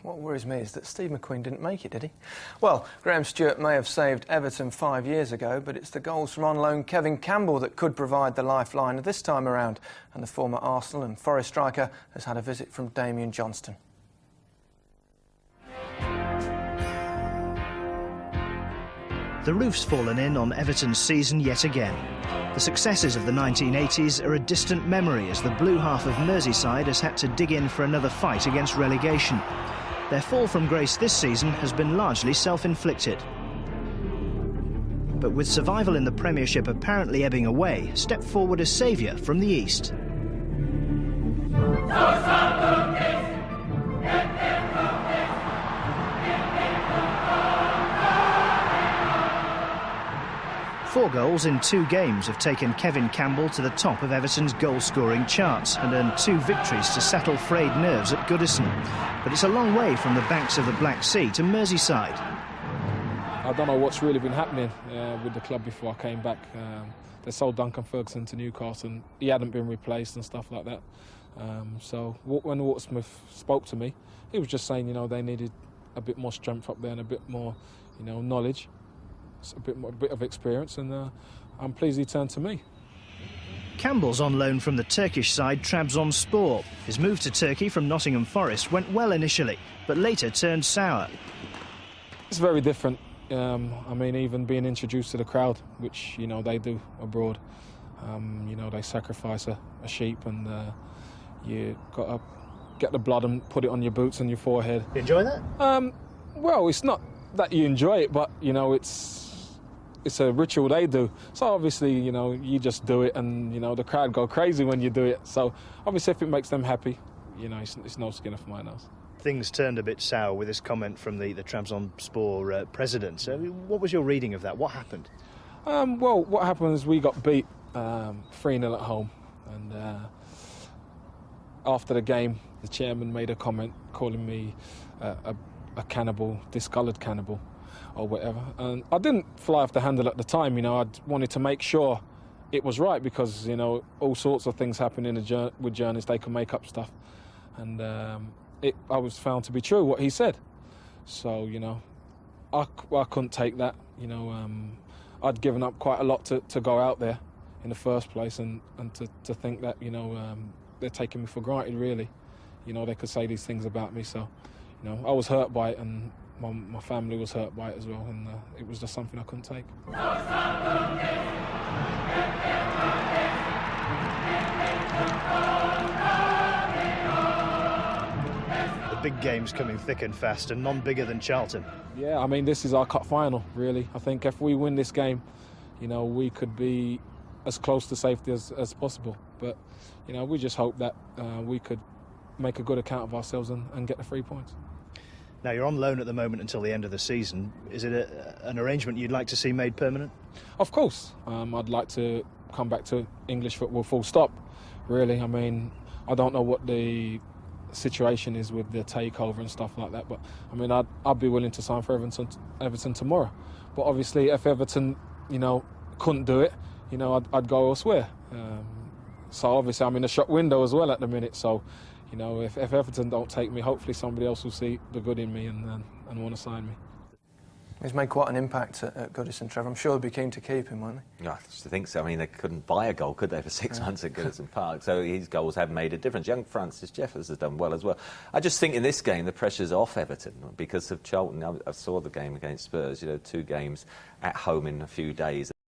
What worries me is that Steve McQueen didn't make it, did he? Well, Graham Stewart may have saved Everton 5 years ago, but it's the goals from on loan Kevin Campbell that could provide the lifeline this time around. And the former Arsenal and Forest striker has had a visit from Damien Johnston. The roof's fallen in on Everton's season yet again. The successes of the 1980s are a distant memory as the blue half of Merseyside has had to dig in for another fight against relegation. Their fall from grace this season has been largely self-inflicted. But with survival in the Premiership apparently ebbing away, step forward a saviour from the East. Four goals in 2 games have taken Kevin Campbell to the top of Everton's goal-scoring charts and earned 2 victories to settle frayed nerves at Goodison. But it's a long way from the banks of the Black Sea to Merseyside. I don't know what's really been happening with the club before I came back. They sold Duncan Ferguson to Newcastle and he hadn't been replaced and stuff like that. So when Watersmith spoke to me, he was just saying, they needed a bit more strength up there and a bit more, knowledge. A bit of experience, and I'm pleased he turned to me. Campbell's on loan from the Turkish side Trabzonspor. His move to Turkey from Nottingham Forest went well initially, but later turned sour. It's very different. Even being introduced to the crowd, which they do abroad. They sacrifice a sheep, and you got to get the blood and put it on your boots and your forehead. You enjoy that? Well, it's not that you enjoy it, but it's a ritual they do. So obviously, you just do it, and the crowd go crazy when you do it. So obviously, if it makes them happy, it's no skin off my nose. Things turned a bit sour with this comment from the Trabzonspor president. So what was your reading of that? What happened? Well, what happened is we got beat 3-0 at home, and after the game, the chairman made a comment calling me a cannibal, discoloured cannibal, or whatever. And I didn't fly off the handle at the time, I wanted to make sure it was right because, all sorts of things happen with journalists, they can make up stuff. And I was found to be true, what he said. So, I couldn't take that, I'd given up quite a lot to go out there in the first place and to think that, they're taking me for granted, really. They could say these things about me, so, I was hurt by it, and my family was hurt by it as well, and it was just something I couldn't take. The big game's coming thick and fast, and none bigger than Charlton. Yeah, this is our cup final, really. I think if we win this game, we could be as close to safety as possible. But, we just hope that we could make a good account of ourselves and get the 3 points. Now, you're on loan at the moment until the end of the season. Is it an arrangement you'd like to see made permanent? Of course. I'd like to come back to English football full stop, really. I don't know what the situation is with the takeover and stuff like that, but, I'd be willing to sign for Everton tomorrow. But obviously, if Everton, couldn't do it, I'd go elsewhere. So obviously, I'm in a shop window as well at the minute, so if Everton don't take me, hopefully somebody else will see the good in me and want to sign me. He's made quite an impact at Goodison, Trevor. I'm sure they'd be keen to keep him, won't they? Yeah, I think so. They couldn't buy a goal, could they, for 6 months at Goodison Park? So his goals have made a difference. Young Francis Jeffers has done well as well. I just think in this game the pressure's off Everton because of Charlton. I saw the game against Spurs, 2 games at home in a few days.